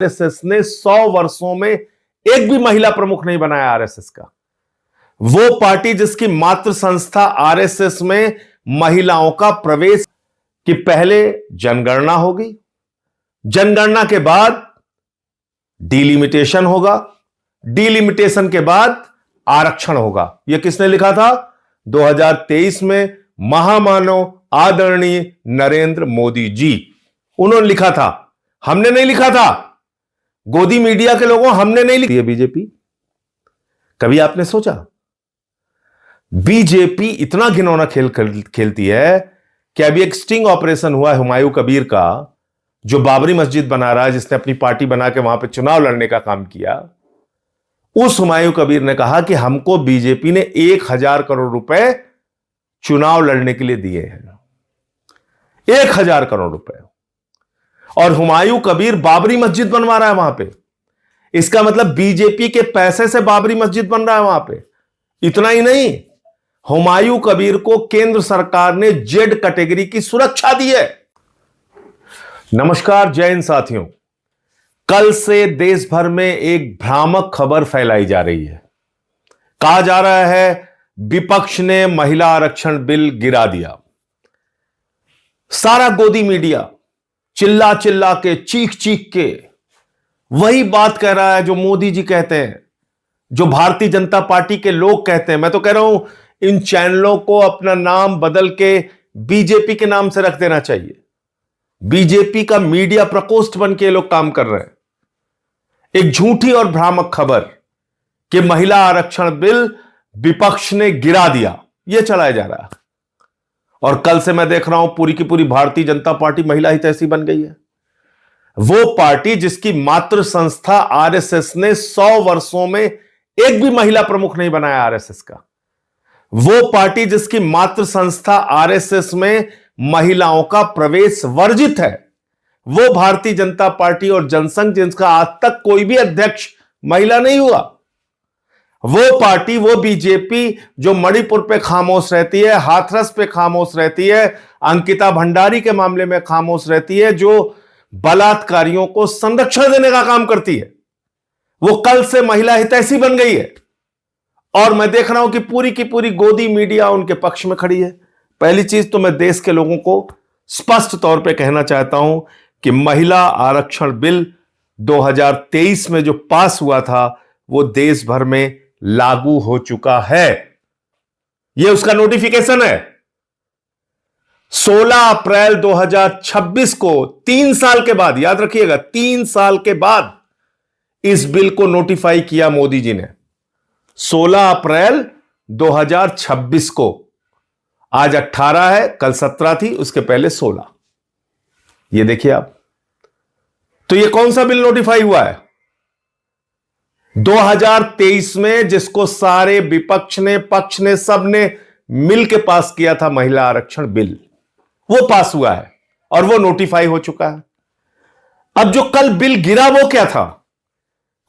RSS ने 100 वर्षों में एक भी महिला प्रमुख नहीं बनाया आरएसएस का। वो पार्टी जिसकी मातृ संस्था आरएसएस में महिलाओं का प्रवेश कि पहले जनगणना होगी, जनगणना के बाद डिलिमिटेशन होगा, डिलिमिटेशन के बाद आरक्षण होगा। यह किसने लिखा था? 2023 में महामानव आदरणीय नरेंद्र मोदी जी, उन्होंने लिखा था, हमने नहीं लिखा था। गोदी मीडिया के लोगों हमने नहीं लिखी है बीजेपी। कभी आपने सोचा बीजेपी इतना घिनौना खेल खेलती है कि अभी एक स्टिंग ऑपरेशन हुआ है हुमायूं कबीर का, जो बाबरी मस्जिद बना रहा है, जिसने अपनी पार्टी बना के वहां पे चुनाव लड़ने का काम किया। उस हुमायूं कबीर ने कहा कि हमको बीजेपी ने 1000 करोड़ रुपए चुनाव लड़ने के लिए दिए हैं, 1000 करोड़ रुपए। और हुमायूं कबीर बाबरी मस्जिद बनवा रहा है वहां पे। इसका मतलब बीजेपी के पैसे से बाबरी मस्जिद बन रहा है वहां पे। इतना ही नहीं, हुमायूं कबीर को केंद्र सरकार ने जेड कैटेगरी की सुरक्षा दी है। नमस्कार, जय हिंद साथियों। कल से देश भर में एक भ्रामक खबर फैलाई जा रही है। कहा जा रहा है विपक्ष ने महिला आरक्षण बिल गिरा दिया। सारा गोदी मीडिया चिल्ला चिल्ला के, चीख चीख के वही बात कह रहा है जो मोदी जी कहते हैं, जो भारतीय जनता पार्टी के लोग कहते हैं। मैं तो कह रहा हूं इन चैनलों को अपना नाम बदल के बीजेपी के नाम से रख देना चाहिए। बीजेपी का मीडिया प्रकोष्ठ बन के लोग काम कर रहे हैं। एक झूठी और भ्रामक खबर कि महिला आरक्षण बिल विपक्ष ने गिरा दिया, यह चलाया जा रहा है। और कल से मैं देख रहा हूं पूरी की पूरी भारतीय जनता पार्टी महिला हितैषी बन गई है। वो पार्टी जिसकी मातृ संस्था आरएसएस ने 100 वर्षों में एक भी महिला प्रमुख नहीं बनाया आरएसएस का। वो पार्टी जिसकी मातृ संस्था आरएसएस में महिलाओं का प्रवेश वर्जित है। वो भारतीय जनता पार्टी और जनसंघ जिसका आज तक कोई भी अध्यक्ष महिला नहीं हुआ। वो पार्टी, वो बीजेपी जो मणिपुर पे खामोश रहती है, हाथरस पे खामोश रहती है, अंकिता भंडारी के मामले में खामोश रहती है, जो बलात्कारियों को संरक्षण देने का काम करती है, वो कल से महिला हितैषी बन गई है। और मैं देख रहा हूं कि पूरी की पूरी गोदी मीडिया उनके पक्ष में खड़ी है। पहली चीज तो मैं देश के लोगों को स्पष्ट तौर पे कहना चाहता हूं कि महिला आरक्षण बिल 2023 में जो पास हुआ था वो देश भर में लागू हो चुका है। यह उसका नोटिफिकेशन है। 16 अप्रैल 2026 को, 3 साल के बाद, याद रखिएगा 3 साल के बाद इस बिल को नोटिफाई किया मोदी जी ने। 16 अप्रैल 2026 को। आज 18 है, कल 17 थी, उसके पहले 16। ये देखिए आप। तो ये कौन सा बिल नोटिफाई हुआ है? 2023 में, जिसको सारे विपक्ष ने, पक्ष ने, सब ने मिलके पास किया था, महिला आरक्षण बिल, वो पास हुआ है और वो नोटिफाई हो चुका है। अब जो कल बिल गिरा वो क्या था?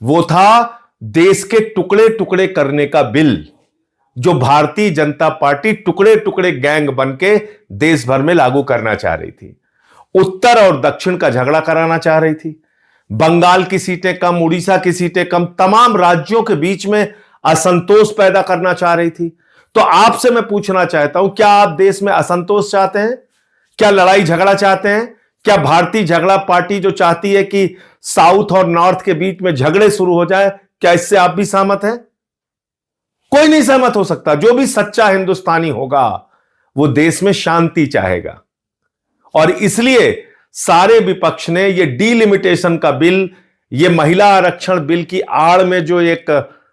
वो था देश के टुकड़े टुकड़े करने का बिल, जो भारतीय जनता पार्टी टुकड़े टुकड़े गैंग बन के देश भर में लागू करना चाह रही थी। उत्तर और दक्षिण का झगड़ा कराना चाह रही थी। बंगाल की सीटें कम, उड़ीसा की सीटें कम, तमाम राज्यों के बीच में असंतोष पैदा करना चाह रही थी। तो आपसे मैं पूछना चाहता हूं, क्या आप देश में असंतोष चाहते हैं? क्या लड़ाई झगड़ा चाहते हैं? क्या भारतीय झगड़ा पार्टी जो चाहती है कि साउथ और नॉर्थ के बीच में झगड़े शुरू हो जाए, क्या इससे आप भी सहमत हैं? कोई नहीं सहमत हो सकता। जो भी सच्चा हिंदुस्तानी होगा वो देश में शांति चाहेगा। और इसलिए सारे विपक्ष ने ये डिलिमिटेशन का बिल, ये महिला आरक्षण बिल की आड़ में जो एक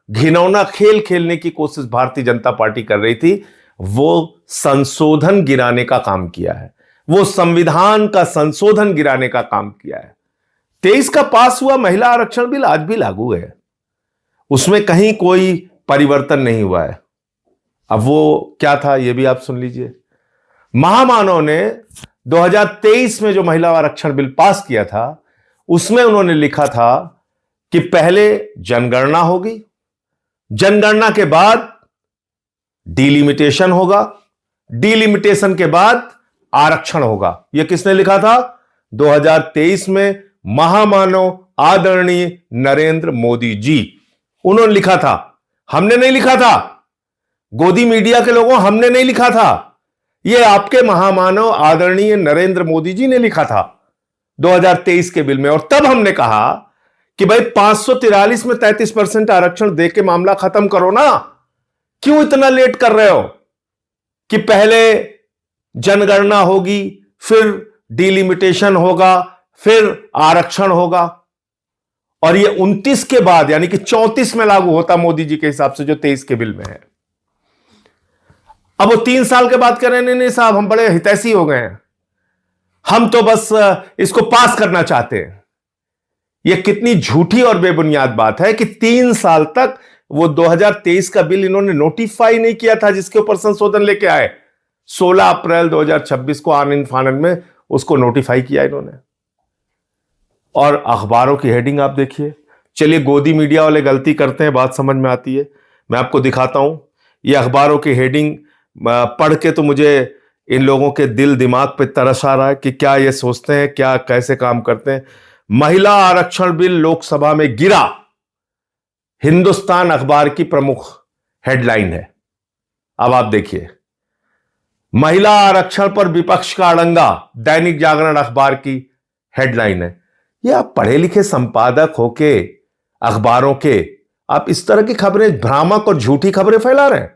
घिनौना खेल खेलने की कोशिश भारतीय जनता पार्टी कर रही थी, वो संशोधन गिराने का काम किया है। वो संविधान का संशोधन गिराने का काम किया है। 23 का पास हुआ महिला आरक्षण बिल आज भी लागू है, उसमें कहीं कोई परिवर्तन नहीं हुआ है। अब वो क्या था ये भी आप सुन लीजिए। महामानव ने 2023 में जो महिला आरक्षण बिल पास किया था, उसमें उन्होंने लिखा था कि पहले जनगणना होगी, जनगणना के बाद डिलिमिटेशन होगा, डिलिमिटेशन के बाद आरक्षण होगा। यह किसने लिखा था? 2023 में महामानव आदरणीय नरेंद्र मोदी जी। उन्होंने लिखा था, हमने नहीं लिखा था। गोदी मीडिया के लोगों, हमने नहीं लिखा था। यह आपके महामानव आदरणीय नरेंद्र मोदी जी ने लिखा था 2023 के बिल में। और तब हमने कहा कि भाई 543 में 33% आरक्षण दे के मामला खत्म करो ना। क्यों इतना लेट कर रहे हो कि पहले जनगणना होगी, फिर डिलिमिटेशन होगा, फिर आरक्षण होगा, और ये 29 के बाद यानी कि 34 में लागू होता मोदी जी के हिसाब से, जो 23 के बिल में है। अब वो 3 साल के बाद कह रहे हैं नहीं साहब हम बड़े हितैषी हो गए हैं, हम तो बस इसको पास करना चाहते हैं। यह कितनी झूठी और बेबुनियाद बात है कि 3 साल तक वो 2023 का बिल इन्होंने नोटिफाई नहीं किया था, जिसके ऊपर संशोधन लेके आए। 16 अप्रैल 2026 को आनन फानन में उसको नोटिफाई किया इन्होंने। और अखबारों की हेडिंग आप देखिए। चलिए, गोदी मीडिया वाले गलती करते हैं, बात समझ में आती है, मैं आपको दिखाता हूं। ये अखबारों की हेडिंग पढ़ के तो मुझे इन लोगों के दिल दिमाग पे तरस आ रहा है कि क्या ये सोचते हैं, क्या कैसे काम करते हैं। महिला आरक्षण बिल लोकसभा में गिरा, हिंदुस्तान अखबार की प्रमुख हेडलाइन है। अब आप देखिए, महिला आरक्षण पर विपक्ष का अड़ंगा, दैनिक जागरण अखबार की हेडलाइन है। ये आप पढ़े लिखे संपादक होके अखबारों के, आप इस तरह की खबरें, भ्रामक और झूठी खबरें फैला रहे हैं।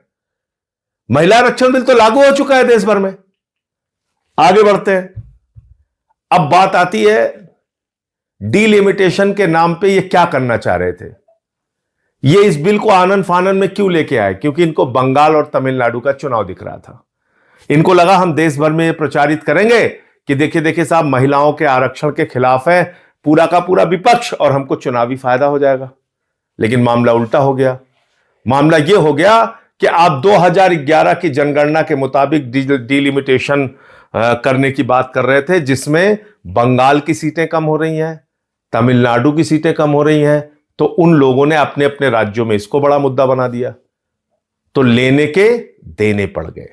महिला आरक्षण बिल तो लागू हो चुका है देश भर में। आगे बढ़ते हैं। अब बात आती है डीलिमिटेशन के नाम पे ये क्या करना चाह रहे थे। ये इस बिल को आनन फानन में क्यों लेके आए? क्योंकि इनको बंगाल और तमिलनाडु का चुनाव दिख रहा था। इनको लगा हम देश भर में ये प्रचारित करेंगे कि देखिए देखिए साहब, महिलाओं के आरक्षण के खिलाफ है पूरा का पूरा विपक्ष और हमको चुनावी फायदा हो जाएगा। लेकिन मामला उल्टा हो गया। मामला यह हो गया कि आप 2011 की जनगणना के मुताबिक डिलिमिटेशन करने की बात कर रहे थे, जिसमें बंगाल की सीटें कम हो रही हैं, तमिलनाडु की सीटें कम हो रही हैं। तो उन लोगों ने अपने अपने राज्यों में इसको बड़ा मुद्दा बना दिया। तो लेने के देने पड़ गए,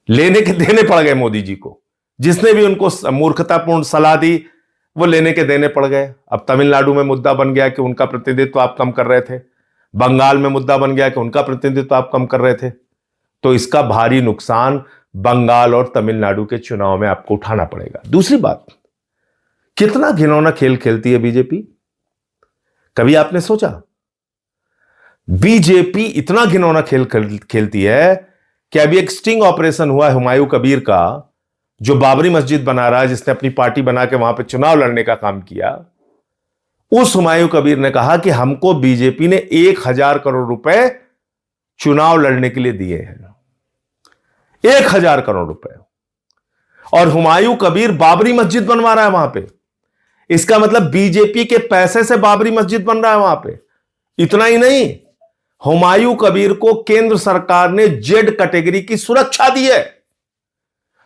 लेने के देने पड़ गए मोदी जी को। जिसने भी उनको मूर्खतापूर्ण सलाह दी वो लेने के देने पड़ गए। अब तमिलनाडु में मुद्दा बन गया कि उनका प्रतिनिधित्व आप कम कर रहे थे, बंगाल में मुद्दा बन गया कि उनका प्रतिनिधित्व आप कम कर रहे थे। तो इसका भारी नुकसान बंगाल और तमिलनाडु के चुनाव में आपको उठाना पड़ेगा। दूसरी बात, कितना घिनौना खेल खेलती है बीजेपी। कभी आपने सोचा बीजेपी इतना घिनौना खेल खेलती है कि अभी एक स्टिंग ऑपरेशन हुआ है हुमायूं कबीर का, जो बाबरी मस्जिद बना रहा है, जिसने अपनी पार्टी बना के वहां पे चुनाव लड़ने का काम किया। उस हुमायूं कबीर ने कहा कि हमको बीजेपी ने 1000 करोड़ रुपए चुनाव लड़ने के लिए दिए हैं, 1000 करोड़ रुपए। और हुमायूं कबीर बाबरी मस्जिद बनवा रहा है वहां पे। इसका मतलब बीजेपी के पैसे से बाबरी मस्जिद बन रहा है वहां पे। इतना ही नहीं, हुमायूं कबीर को केंद्र सरकार ने जेड कैटेगरी की सुरक्षा दी है।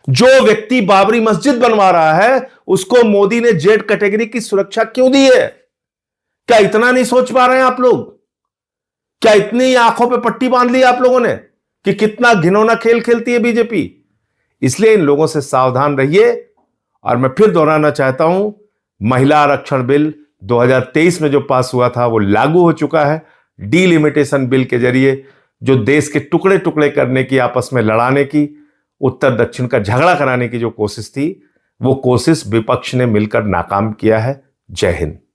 जो व्यक्ति बाबरी मस्जिद बनवा रहा है उसको मोदी ने जेड कैटेगरी की सुरक्षा क्यों दी है? क्या इतना नहीं सोच पा रहे हैं आप लोग? क्या इतनी आंखों पे पट्टी बांध ली आप लोगों ने कि कितना घिनौना खेल खेलती है बीजेपी? इसलिए इन लोगों से सावधान रहिए। और मैं फिर दोहराना चाहता हूं, महिला आरक्षण बिल 2023 में जो पास हुआ था वो लागू हो चुका है। डीलिमिटेशन बिल के जरिए जो देश के टुकड़े टुकड़े करने की, आपस में लड़ाने की, उत्तर दक्षिण का झगड़ा कराने की जो कोशिश थी, वो कोशिश विपक्ष ने मिलकर नाकाम किया है। जय हिंद।